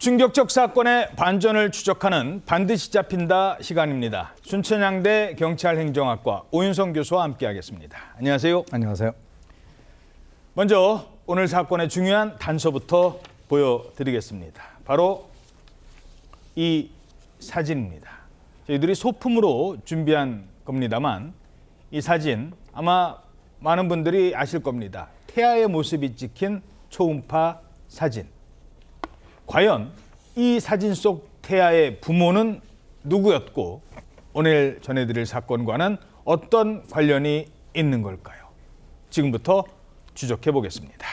충격적 사건의 반전을 추적하는 반드시 잡힌다 시간입니다. 순천향대 경찰행정학과 오윤성 교수와 함께하겠습니다. 안녕하세요. 안녕하세요. 먼저 오늘 사건의 중요한 단서부터 보여드리겠습니다. 바로 이 사진입니다. 저희들이 소품으로 준비한 겁니다만 이 사진 아마 많은 분들이 아실 겁니다. 태아의 모습이 찍힌 초음파 사진. 과연 이 사진 속 태아의 부모는 누구였고 오늘 전해드릴 사건과는 어떤 관련이 있는 걸까요? 지금부터 추적해 보겠습니다.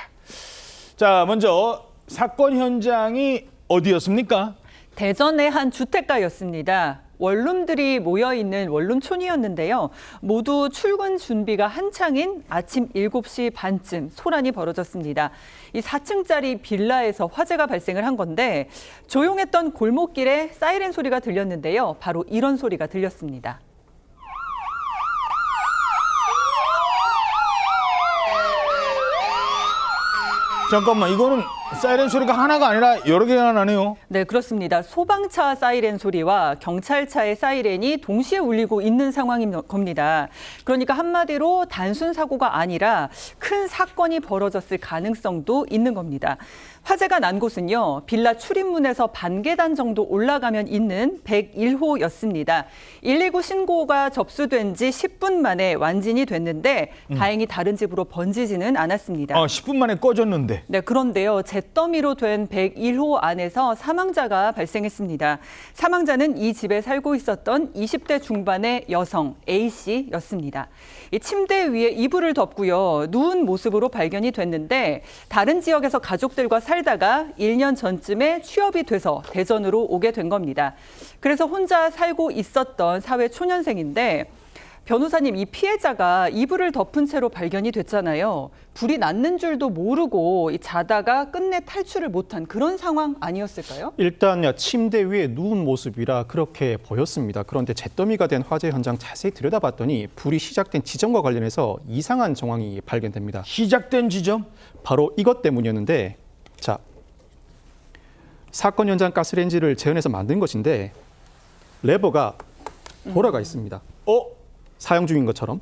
자, 먼저 사건 현장이 어디였습니까? 대전의 한 주택가였습니다. 원룸들이 모여있는 원룸촌이었는데요. 모두 출근 준비가 한창인 아침 7시 반쯤 소란이 벌어졌습니다. 이 4층짜리 빌라에서 화재가 발생을 한 건데 조용했던 골목길에 사이렌 소리가 들렸는데요. 바로 이런 소리가 들렸습니다. 잠깐만, 이거는 사이렌 소리가 하나가 아니라 여러 개가 나네요. 네, 그렇습니다. 소방차 사이렌 소리와 경찰차의 사이렌이 동시에 울리고 있는 상황인 겁니다. 그러니까 한마디로 단순 사고가 아니라 큰 사건이 벌어졌을 가능성도 있는 겁니다. 화재가 난 곳은요, 빌라 출입문에서 반계단 정도 올라가면 있는 101호였습니다. 119 신고가 접수된 지 10분 만에 완진이 됐는데 다행히 다른 집으로 번지지는 않았습니다. 10분 만에 꺼졌는데. 네, 그런데요. 잿더미로 된 101호 안에서 사망자가 발생했습니다. 사망자는 이 집에 살고 있었던 20대 중반의 여성 A씨였습니다. 이 침대 위에 이불을 덮고요. 누운 모습으로 발견이 됐는데 다른 지역에서 가족들과 살다가 1년 전쯤에 취업이 돼서 대전으로 오게 된 겁니다. 그래서 혼자 살고 있었던 사회 초년생인데 변호사님, 이 피해자가 이불을 덮은 채로 발견이 됐잖아요. 불이 났는 줄도 모르고 자다가 끝내 탈출을 못한 그런 상황 아니었을까요? 일단 침대 위에 누운 모습이라 그렇게 보였습니다. 그런데 잿더미가 된 화재 현장 자세히 들여다봤더니 불이 시작된 지점과 관련해서 이상한 정황이 발견됩니다. 시작된 지점? 바로 이것 때문이었는데, 자, 사건 현장 가스레인지를 재현해서 만든 것인데 레버가 돌아가 있습니다. 사용 중인 것처럼.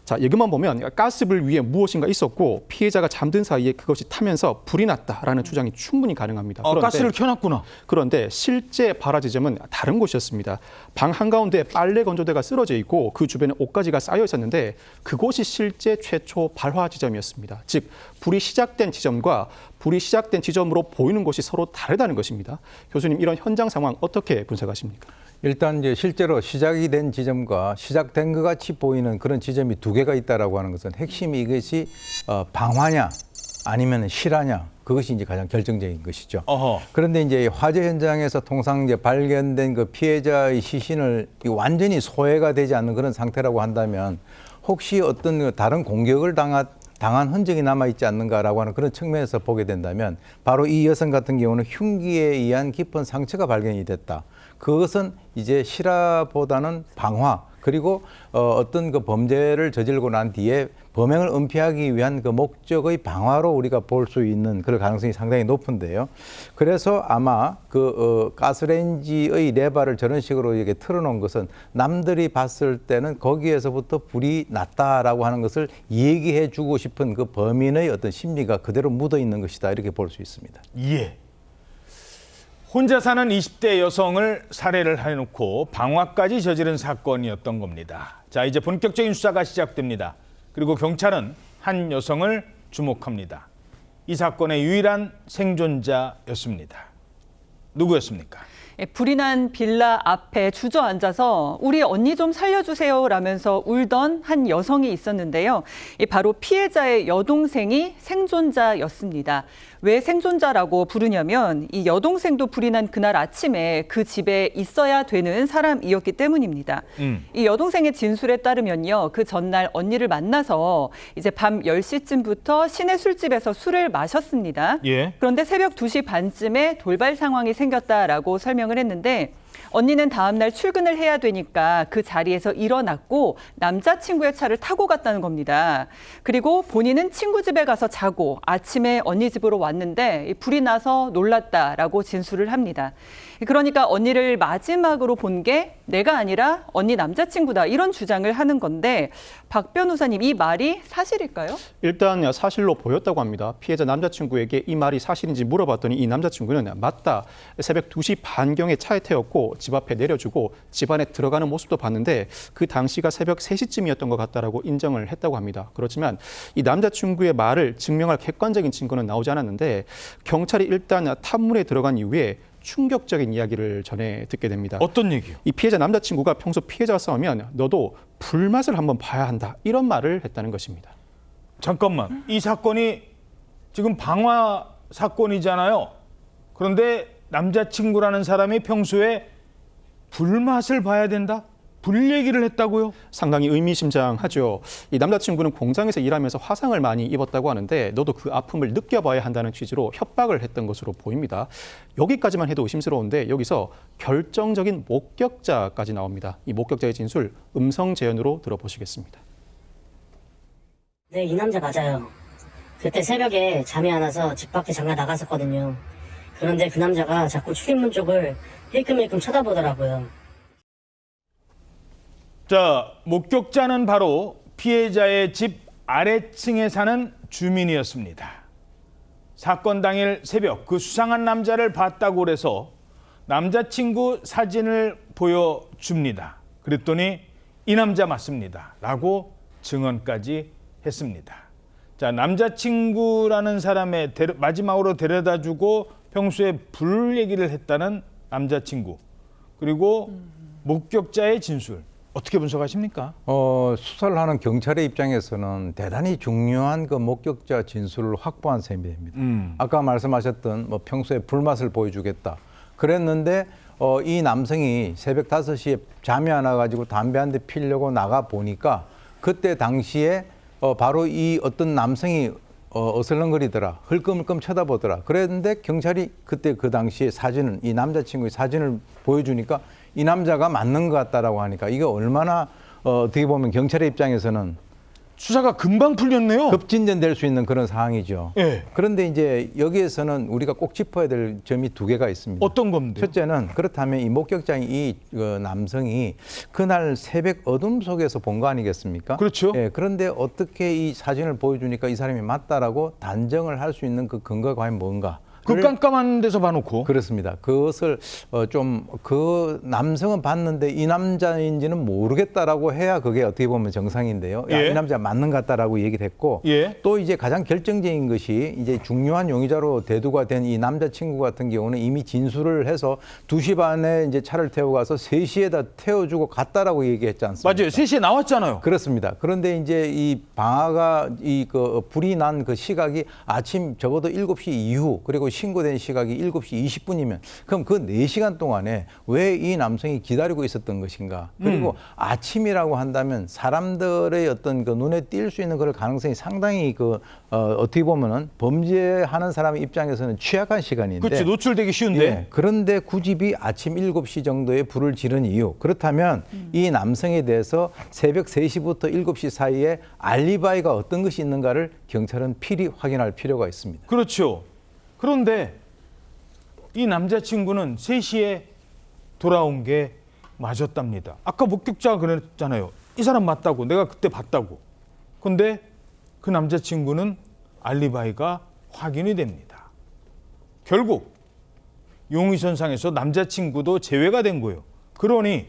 자, 여기만 보면 가스불 위에 무엇인가 있었고 피해자가 잠든 사이에 그것이 타면서 불이 났다라는 주장이 충분히 가능합니다. 그런데, 가스를 켜놨구나. 그런데 실제 발화 지점은 다른 곳이었습니다. 방 한가운데 빨래 건조대가 쓰러져 있고 그 주변에 옷가지가 쌓여 있었는데 그곳이 실제 최초 발화 지점이었습니다. 즉, 불이 시작된 지점과 불이 시작된 지점으로 보이는 곳이 서로 다르다는 것입니다. 교수님, 이런 현장 상황 어떻게 분석하십니까? 일단 이제 실제로 시작이 된 지점과 시작된 것 같이 보이는 그런 지점이 두 개가 있다라고 하는 것은 핵심이 이것이 방화냐 아니면 실화냐, 그것이 이제 가장 결정적인 것이죠. 그런데 이제 화재 현장에서 통상 이제 발견된 그 피해자의 시신을 완전히 소외가 되지 않는 그런 상태라고 한다면 혹시 어떤 다른 공격을 당한 흔적이 남아있지 않는가라고 하는 그런 측면에서 보게 된다면 바로 이 여성 같은 경우는 흉기에 의한 깊은 상처가 발견이 됐다. 그것은 이제 실화보다는 방화, 그리고 어떤 그 범죄를 저지르고 난 뒤에 범행을 은폐하기 위한 그 목적의 방화로 우리가 볼 수 있는 그럴 가능성이 상당히 높은데요. 그래서 아마 그 가스레인지의 레버를 저런 식으로 이렇게 틀어놓은 것은 남들이 봤을 때는 거기에서부터 불이 났다라고 하는 것을 얘기해 주고 싶은 그 범인의 어떤 심리가 그대로 묻어 있는 것이다, 이렇게 볼 수 있습니다. 예. 혼자 사는 20대 여성을 살해를 해놓고 방화까지 저지른 사건이었던 겁니다. 자, 이제 본격적인 수사가 시작됩니다. 그리고 경찰은 한 여성을 주목합니다. 이 사건의 유일한 생존자였습니다. 누구였습니까? 불이 난 빌라 앞에 주저앉아서 우리 언니 좀 살려주세요 라면서 울던 한 여성이 있었는데요. 바로 피해자의 여동생이 생존자였습니다. 왜 생존자라고 부르냐면 이 여동생도 불이 난 그날 아침에 그 집에 있어야 되는 사람이었기 때문입니다. 이 여동생의 진술에 따르면요. 그 전날 언니를 만나서 이제 밤 10시쯤부터 시내 술집에서 술을 마셨습니다. 예. 그런데 새벽 2시 반쯤에 돌발 상황이 생겼다라고 설명을 했는데 언니는 다음날 출근을 해야 되니까 그 자리에서 일어났고 남자친구의 차를 타고 갔다는 겁니다. 그리고 본인은 친구 집에 가서 자고 아침에 언니 집으로 왔는데 불이 나서 놀랐다라고 진술을 합니다. 그러니까 언니를 마지막으로 본 게 내가 아니라 언니 남자친구다 이런 주장을 하는 건데 박 변호사님 이 말이 사실일까요? 일단 사실로 보였다고 합니다. 피해자 남자친구에게 이 말이 사실인지 물어봤더니 이 남자친구는 맞다. 새벽 2시 반경에 차에 태웠고 집 앞에 내려주고 집 안에 들어가는 모습도 봤는데 그 당시가 새벽 3시쯤이었던 것 같다라고 인정을 했다고 합니다. 그렇지만 이 남자친구의 말을 증명할 객관적인 증거는 나오지 않았는데 경찰이 일단 탐문에 들어간 이후에 충격적인 이야기를 전해 듣게 됩니다. 어떤 얘기요? 이 피해자 남자친구가 평소 피해자와 싸우면 너도 불맛을 한번 봐야 한다. 이런 말을 했다는 것입니다. 잠깐만. 이 사건이 지금 방화 사건이잖아요. 그런데 남자친구라는 사람이 평소에 불맛을 봐야 된다? 불 얘기를 했다고요? 상당히 의미심장하죠. 이 남자친구는 공장에서 일하면서 화상을 많이 입었다고 하는데 너도 그 아픔을 느껴봐야 한다는 취지로 협박을 했던 것으로 보입니다. 여기까지만 해도 의심스러운데 여기서 결정적인 목격자까지 나옵니다. 이 목격자의 진술 음성 재연으로 들어보시겠습니다. 네, 이 남자 맞아요. 그때 새벽에 잠이 안 와서 집 밖에 잠깐 나갔었거든요. 그런데 그 남자가 자꾸 출입문 쪽을 힐끔힐끔 쳐다보더라고요. 자, 목격자는 바로 피해자의 집 아래층에 사는 주민이었습니다. 사건 당일 새벽 그 수상한 남자를 봤다고 그래서 남자친구 사진을 보여줍니다. 그랬더니 이 남자 맞습니다. 라고 증언까지 했습니다. 자, 남자친구라는 사람의 마지막으로 데려다주고 평소에 불 얘기를 했다는 남자친구. 그리고 목격자의 진술. 어떻게 분석하십니까? 수사를 하는 경찰의 입장에서는 대단히 중요한 그 목격자 진술을 확보한 셈입니다. 아까 말씀하셨던 뭐 평소에 불맛을 보여주겠다. 그랬는데 이 남성이 새벽 5시에 잠이 안 와가지고 담배 한 대 피려고 나가 보니까 그때 당시에 바로 이 어떤 남성이 어슬렁거리더라. 흘끔흘끔 쳐다보더라. 그랬는데 경찰이 그때 그 당시에 사진을 이 남자친구의 사진을 보여주니까 이 남자가 맞는 것 같다라고 하니까 이게 얼마나 어떻게 보면 경찰의 입장에서는 수사가 금방 풀렸네요. 급진전될 수 있는 그런 상황이죠. 예. 그런데 이제 여기에서는 우리가 꼭 짚어야 될 점이 두 개가 있습니다. 어떤 겁니까? 첫째는 그렇다면 이 목격자인 이 남성이 그날 새벽 어둠 속에서 본 거 아니겠습니까? 그렇죠. 예, 그런데 어떻게 이 사진을 보여주니까 이 사람이 맞다라고 단정을 할 수 있는 그 근거가 과연 뭔가? 그 깜깜한 데서 봐놓고. 그렇습니다. 그것을 좀 그 남성은 봤는데 이 남자인지는 모르겠다라고 해야 그게 어떻게 보면 정상인데요. 야, 예. 이 남자 맞는 것 같다라고 얘기를 했고 예. 또 이제 가장 결정적인 것이 이제 중요한 용의자로 대두가 된 이 남자친구 같은 경우는 이미 진술을 해서 2시 반에 이제 차를 태워 가서 3시에다 태워주고 갔다라고 얘기했지 않습니까? 맞아요. 3시에 나왔잖아요. 그렇습니다. 그런데 이제 이 방화가 그 불이 난 그 시각이 아침 적어도 7시 이후 그리고 신고된 시각이 7시 20분이면 그럼 그 4시간 동안에 왜 이 남성이 기다리고 있었던 것인가? 그리고 아침이라고 한다면 사람들의 어떤 그 눈에 띌 수 있는 그럴 가능성이 상당히 그 어떻게 보면은 범죄하는 사람의 입장에서는 취약한 시간인데 그렇지. 노출되기 쉬운데. 예, 그런데 굳이 아침 7시 정도에 불을 지른 이유 그렇다면 이 남성에 대해서 새벽 3시부터 7시 사이에 알리바이가 어떤 것이 있는가를 경찰은 필히 확인할 필요가 있습니다. 그렇죠. 그런데 이 남자친구는 3시에 돌아온 게 맞았답니다. 아까 목격자가 그랬잖아요. 이 사람 맞다고. 내가 그때 봤다고. 그런데 그 남자친구는 알리바이가 확인이 됩니다. 결국 용의선상에서 남자친구도 제외가 된 거예요. 그러니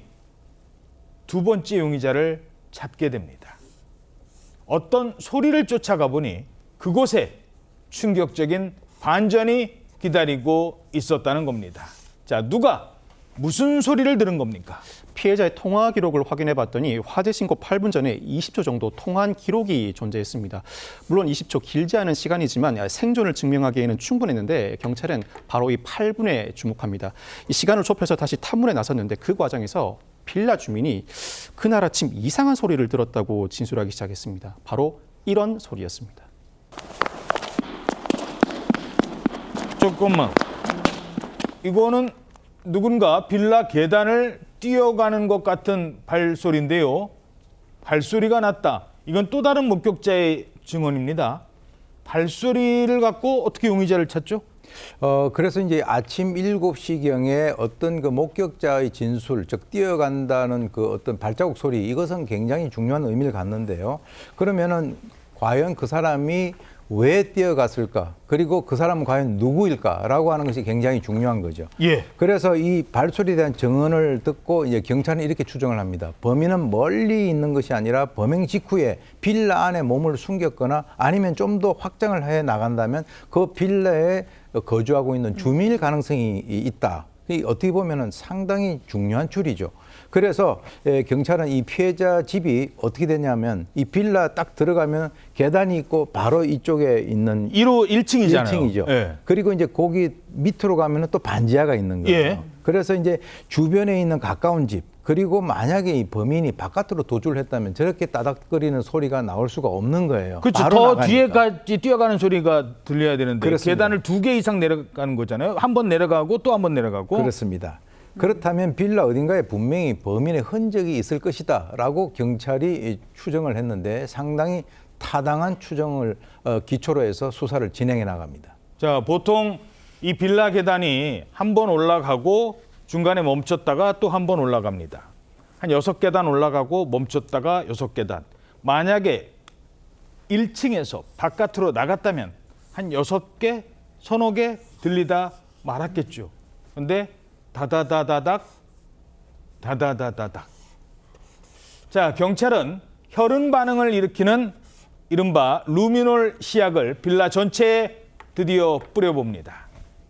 두 번째 용의자를 찾게 됩니다. 어떤 소리를 쫓아가 보니 그곳에 충격적인 반전이 기다리고 있었다는 겁니다. 자, 누가 무슨 소리를 들은 겁니까? 피해자의 통화 기록을 확인해 봤더니 화재 신고 8분 전에 20초 정도 통화한 기록이 존재했습니다. 물론 20초 길지 않은 시간이지만 생존을 증명하기에는 충분했는데 경찰은 바로 이 8분에 주목합니다. 이 시간을 좁혀서 다시 탐문에 나섰는데 그 과정에서 빌라 주민이 그날 아침 이상한 소리를 들었다고 진술하기 시작했습니다. 바로 이런 소리였습니다. 잠깐만. 이거는 누군가 빌라 계단을 뛰어가는 것 같은 발소리인데요. 발소리가 났다. 이건 또 다른 목격자의 증언입니다. 발소리를 갖고 어떻게 용의자를 찾죠? 그래서 이제 아침 7시경에 어떤 그 목격자의 진술, 즉 뛰어간다는 그 어떤 발자국 소리, 이것은 굉장히 중요한 의미를 갖는데요. 그러면은 과연 그 사람이 왜 뛰어갔을까? 그리고 그 사람은 과연 누구일까라고 하는 것이 굉장히 중요한 거죠. 예. 그래서 이 발소리에 대한 증언을 듣고 이제 경찰은 이렇게 추정을 합니다. 범인은 멀리 있는 것이 아니라 범행 직후에 빌라 안에 몸을 숨겼거나 아니면 좀 더 확장을 해 나간다면 그 빌라에 거주하고 있는 주민일 가능성이 있다. 어떻게 보면은 상당히 중요한 추리죠. 그래서 경찰은 이 피해자 집이 어떻게 되냐면 이 빌라 딱 들어가면 계단이 있고 바로 이쪽에 있는 1층이잖아요. 1층이죠. 예. 그리고 이제 거기 밑으로 가면은 또 반지하가 있는 거예요. 예. 그래서 이제 주변에 있는 가까운 집, 그리고 만약에 이 범인이 바깥으로 도주를 했다면 저렇게 따닥거리는 소리가 나올 수가 없는 거예요. 그렇죠. 바로 더 나가니까. 뒤에까지 뛰어가는 소리가 들려야 되는데 그렇습니다. 계단을 2개 이상 내려가는 거잖아요. 한 번 내려가고 또 한 번 내려가고. 그렇습니다. 그렇다면 빌라 어딘가에 분명히 범인의 흔적이 있을 것이다라고 경찰이 추정을 했는데 상당히 타당한 추정을 기초로 해서 수사를 진행해 나갑니다. 자, 보통 이 빌라 계단이 한 번 올라가고 중간에 멈췄다가 또 한 번 올라갑니다. 한 6계단 올라가고 멈췄다가 6계단. 만약에 1층에서 바깥으로 나갔다면 한 6개, 서너 개 들리다 말았겠죠. 근데 다다다다닥, 다다다다닥. 자, 경찰은 혈흔 반응을 일으키는 이른바 루미놀 시약을 빌라 전체에 드디어 뿌려봅니다.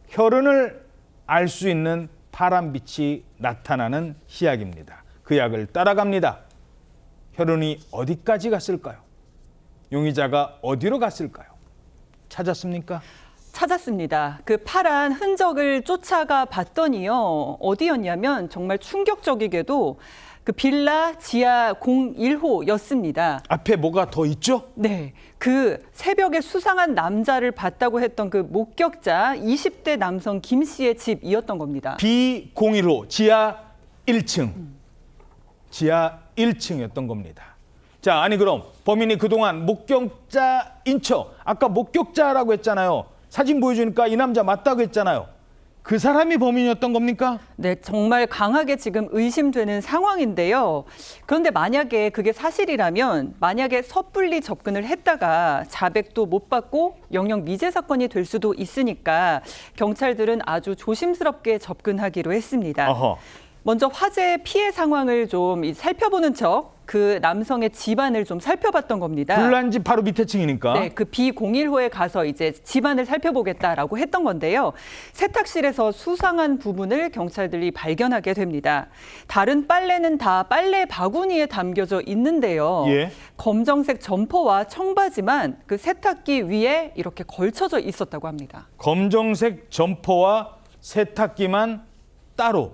혈흔을 알 수 있는 파란빛이 나타나는 시약입니다. 그 약을 따라갑니다. 혈흔이 어디까지 갔을까요? 용의자가 어디로 갔을까요? 찾았습니까? 찾았습니다. 그 파란 흔적을 쫓아가 봤더니요. 어디였냐면 정말 충격적이게도 그 빌라 지하 01호였습니다. 앞에 뭐가 더 있죠? 네. 그 새벽에 수상한 남자를 봤다고 했던 그 목격자 20대 남성 김 씨의 집이었던 겁니다. B01호 지하 1층. 지하 1층이었던 겁니다. 자, 아니 그럼 범인이 그동안 목격자인 척, 아까 목격자라고 했잖아요. 사진 보여주니까 이 남자 맞다고 했잖아요. 그 사람이 범인이었던 겁니까? 네, 정말 강하게 지금 의심되는 상황인데요. 그런데 만약에 그게 사실이라면 만약에 섣불리 접근을 했다가 자백도 못 받고 영영 미제 사건이 될 수도 있으니까 경찰들은 아주 조심스럽게 접근하기로 했습니다. 어허. 먼저 화재 피해 상황을 좀 살펴보는 척 그 남성의 집안을 좀 살펴봤던 겁니다. 불난 집 바로 밑에 층이니까. 네, 그 B01호에 가서 이제 집안을 살펴보겠다라고 했던 건데요. 세탁실에서 수상한 부분을 경찰들이 발견하게 됩니다. 다른 빨래는 다 빨래 바구니에 담겨져 있는데요. 예. 검정색 점퍼와 청바지만 그 세탁기 위에 이렇게 걸쳐져 있었다고 합니다. 검정색 점퍼와 세탁기만 따로.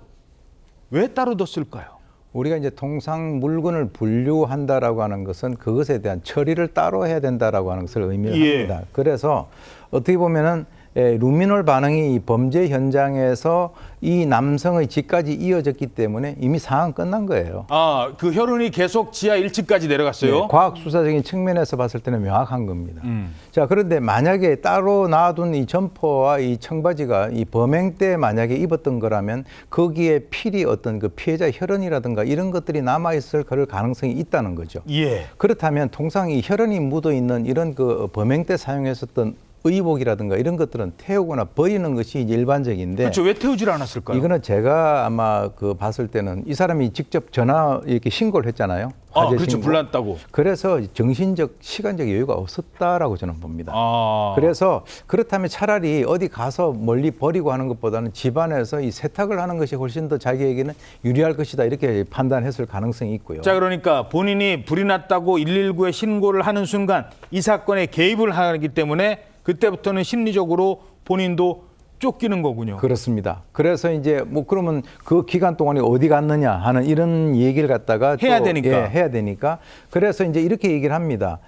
왜 따로 뒀을까요? 우리가 이제 통상 물건을 분류한다라고 하는 것은 그것에 대한 처리를 따로 해야 된다라고 하는 것을 의미를 예. 합니다. 그래서 어떻게 보면은 루미놀 반응이 이 범죄 현장에서 이 남성의 집까지 이어졌기 때문에 이미 상황 끝난 거예요. 아, 그 혈흔이 계속 지하 1층까지 내려갔어요? 네, 과학 수사적인 측면에서 봤을 때는 명확한 겁니다. 자, 그런데 만약에 따로 놔둔 이 점퍼와 이 청바지가 이 범행 때 만약에 입었던 거라면 거기에 필히 어떤 그 피해자 혈흔이라든가 이런 것들이 남아 있을 그럴 가능성이 있다는 거죠. 예. 그렇다면 통상 이 혈흔이 묻어 있는 이런 그 범행 때 사용했었던 의복이라든가 이런 것들은 태우거나 버리는 것이 일반적인데. 그렇죠. 왜 태우질 않았을까요? 이거는 제가 아마 그 봤을 때는 이 사람이 직접 전화 이렇게 신고를 했잖아요. 아, 화재 그렇죠. 신고. 불났다고. 그래서 정신적, 시간적 여유가 없었다라고 저는 봅니다. 아. 그래서 그렇다면 차라리 어디 가서 멀리 버리고 하는 것보다는 집안에서 이 세탁을 하는 것이 훨씬 더 자기에게는 유리할 것이다 이렇게 판단했을 가능성이 있고요. 자, 그러니까 본인이 불이 났다고 119에 신고를 하는 순간 이 사건에 개입을 하기 때문에 그때부터는 심리적으로 본인도 쫓기는 거군요. 그렇습니다. 그래서 이제 뭐 그러면 그 기간 동안에 어디 갔느냐 하는 이런 얘기를 갖다가 해야 되니까. 예, 해야 되니까. 그래서 이제 이렇게 얘기를 합니다.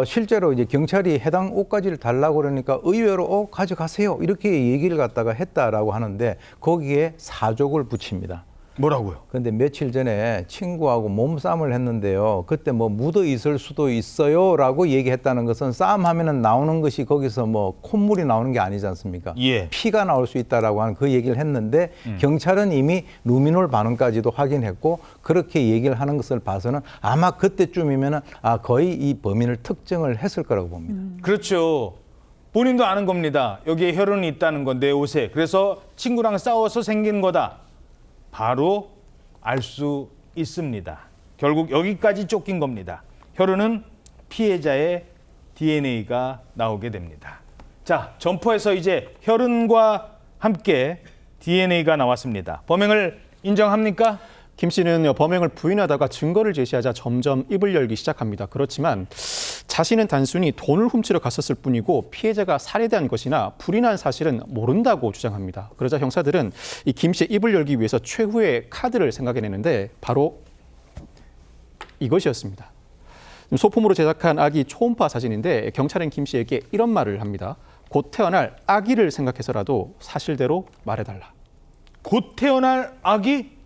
실제로 이제 경찰이 해당 옷가지를 달라고 그러니까 의외로 가져가세요. 이렇게 얘기를 갖다가 했다라고 하는데 거기에 사족을 붙입니다. 뭐라고요? 근데 며칠 전에 친구하고 몸싸움을 했는데요. 그때 뭐 묻어 있을 수도 있어요라고 얘기했다는 것은 싸움하면은 나오는 것이 거기서 뭐 콧물이 나오는 게 아니지 않습니까? 예. 피가 나올 수 있다라고 하는 그 얘기를 했는데 경찰은 이미 루미놀 반응까지도 확인했고 그렇게 얘기를 하는 것을 봐서는 아마 그때쯤이면은 거의 이 범인을 특정을 했을 거라고 봅니다. 그렇죠. 본인도 아는 겁니다. 여기에 혈흔이 있다는 건 내 옷에. 그래서 친구랑 싸워서 생긴 거다. 바로 알 수 있습니다. 결국 여기까지 쫓긴 겁니다. 혈흔은 피해자의 DNA가 나오게 됩니다. 자, 점퍼에서 이제 혈흔과 함께 DNA가 나왔습니다. 범행을 인정합니까? 김 씨는 범행을 부인하다가 증거를 제시하자 점점 입을 열기 시작합니다. 그렇지만 자신은 단순히 돈을 훔치러 갔었을 뿐이고 피해자가 살해된 것이나 불이 난 사실은 모른다고 주장합니다. 그러자 형사들은 이 김 씨의 입을 열기 위해서 최후의 카드를 생각해내는데 바로 이것이었습니다. 소품으로 제작한 아기 초음파 사진인데 경찰은 김 씨에게 이런 말을 합니다. 곧 태어날 아기를 생각해서라도 사실대로 말해달라. 곧 태어날 아기?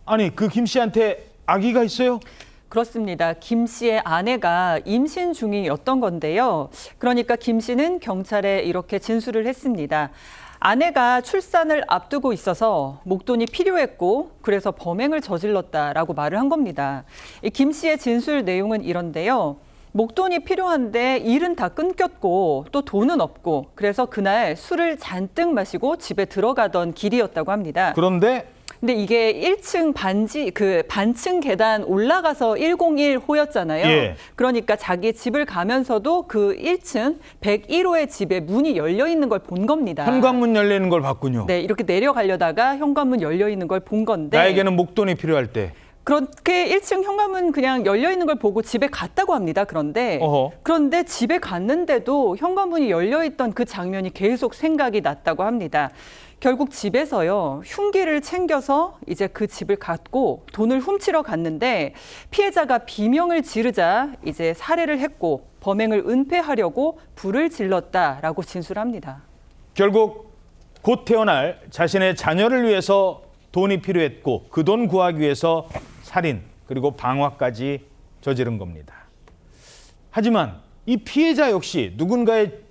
아니, 그 김 씨한테 아기가 있어요? 그렇습니다. 김 씨의 아내가 임신 중이었던 건데요. 그러니까 김 씨는 경찰에 이렇게 진술을 했습니다. 아내가 출산을 앞두고 있어서 목돈이 필요했고 그래서 범행을 저질렀다라고 말을 한 겁니다. 이 김 씨의 진술 내용은 이런데요. 목돈이 필요한데 일은 다 끊겼고 또 돈은 없고 그래서 그날 술을 잔뜩 마시고 집에 들어가던 길이었다고 합니다. 그런데 근데 이게 1층 반층 계단 올라가서 101호였잖아요. 예. 그러니까 자기 집을 가면서도 그 1층 101호의 집에 문이 열려 있는 걸 본 겁니다. 현관문 열리는 걸 봤군요. 네, 이렇게 내려가려다가 현관문 열려 있는 걸 본 건데 나에게는 목돈이 필요할 때. 그렇게 1층 현관문 그냥 열려 있는 걸 보고 집에 갔다고 합니다. 그런데 집에 갔는데도 현관문이 열려 있던 그 장면이 계속 생각이 났다고 합니다. 결국 집에서요, 흉기를 챙겨서 이제 그 집을 갔고 돈을 훔치러 갔는데 피해자가 비명을 지르자 이제 살해를 했고 범행을 은폐하려고 불을 질렀다라고 진술합니다. 결국 곧 태어날 자신의 자녀를 위해서 돈이 필요했고 그 돈 구하기 위해서 살인 그리고 방화까지 저지른 겁니다. 하지만 이 피해자 역시 누군가의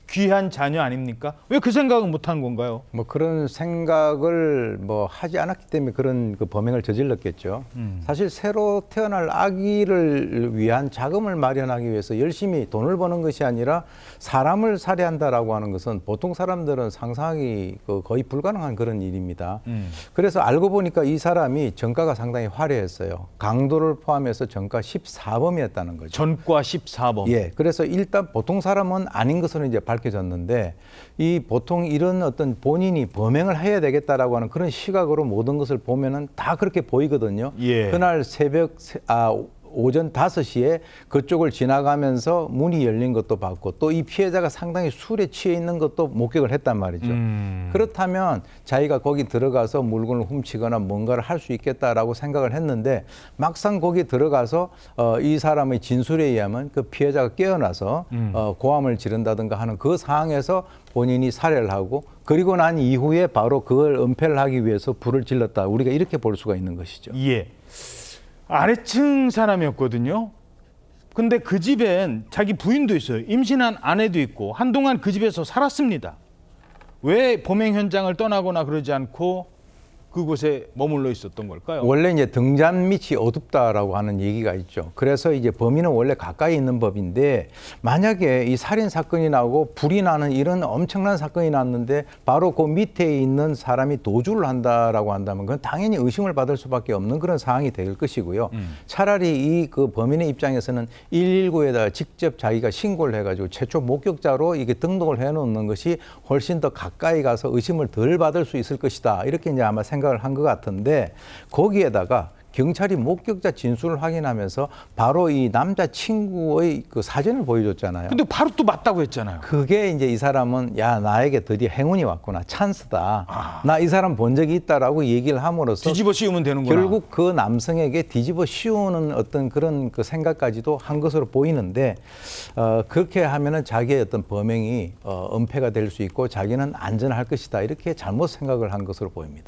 귀한 자녀 아닙니까? 왜 그 생각은 못한 건가요? 뭐 그런 생각을 뭐 하지 않았기 때문에 그런 그 범행을 저질렀겠죠. 사실 새로 태어날 아기를 위한 자금을 마련하기 위해서 열심히 돈을 버는 것이 아니라 사람을 살해한다라고 하는 것은 보통 사람들은 상상하기 거의 불가능한 그런 일입니다. 그래서 알고 보니까 이 사람이 전과가 상당히 화려했어요. 강도를 포함해서 전과 14범이었다는 거죠. 전과 14범. 예, 그래서 일단 보통 사람은 아닌 것으로 이제 밝혀졌는데 이 보통 이런 어떤 본인이 범행을 해야 되겠다라고 하는 그런 시각으로 모든 것을 보면은 다 그렇게 보이거든요. 예. 그날 오전 5시에 그쪽을 지나가면서 문이 열린 것도 봤고 또 이 피해자가 상당히 술에 취해 있는 것도 목격을 했단 말이죠. 그렇다면 자기가 거기 들어가서 물건을 훔치거나 뭔가를 할 수 있겠다라고 생각을 했는데 막상 거기 들어가서 이 사람의 진술에 의하면 그 피해자가 깨어나서 고함을 지른다든가 하는 그 상황에서 본인이 살해를 하고 그리고 난 이후에 바로 그걸 은폐를 하기 위해서 불을 질렀다. 우리가 이렇게 볼 수가 있는 것이죠. 예. 아래층 사람이었거든요. 근데 그 집엔 자기 부인도 있어요. 임신한 아내도 있고 한동안 그 집에서 살았습니다. 왜 범행 현장을 떠나거나 그러지 않고 그곳에 머물러 있었던 걸까요? 원래 이제 등잔 밑이 어둡다라고 하는 얘기가 있죠. 그래서 이제 범인은 원래 가까이 있는 법인데 만약에 이 살인 사건이 나고 불이 나는 이런 엄청난 사건이 났는데 바로 그 밑에 있는 사람이 도주를 한다라고 한다면 그건 당연히 의심을 받을 수밖에 없는 그런 상황이 될 것이고요. 차라리 이 그 범인의 입장에서는 119에다가 직접 자기가 신고를 해가지고 최초 목격자로 이게 등록을 해놓는 것이 훨씬 더 가까이 가서 의심을 덜 받을 수 있을 것이다. 이렇게 이제 아마 생각을 한 것 같은데 거기에다가 경찰이 목격자 진술을 확인하면서 바로 이 남자 친구의 그 사진을 보여줬잖아요. 근데 바로 또 맞다고 했잖아요. 그게 이제 이 사람은 야 나에게 드디어 행운이 왔구나 찬스다. 나 이 사람 본 적이 있다라고 얘기를 함으로써 뒤집어 씌우면 되는구나. 결국 그 남성에게 뒤집어 씌우는 어떤 그런 그 생각까지도 한 것으로 보이는데 그렇게 하면은 자기의 어떤 범행이 은폐가 될 수 있고 자기는 안전할 것이다 이렇게 잘못 생각을 한 것으로 보입니다.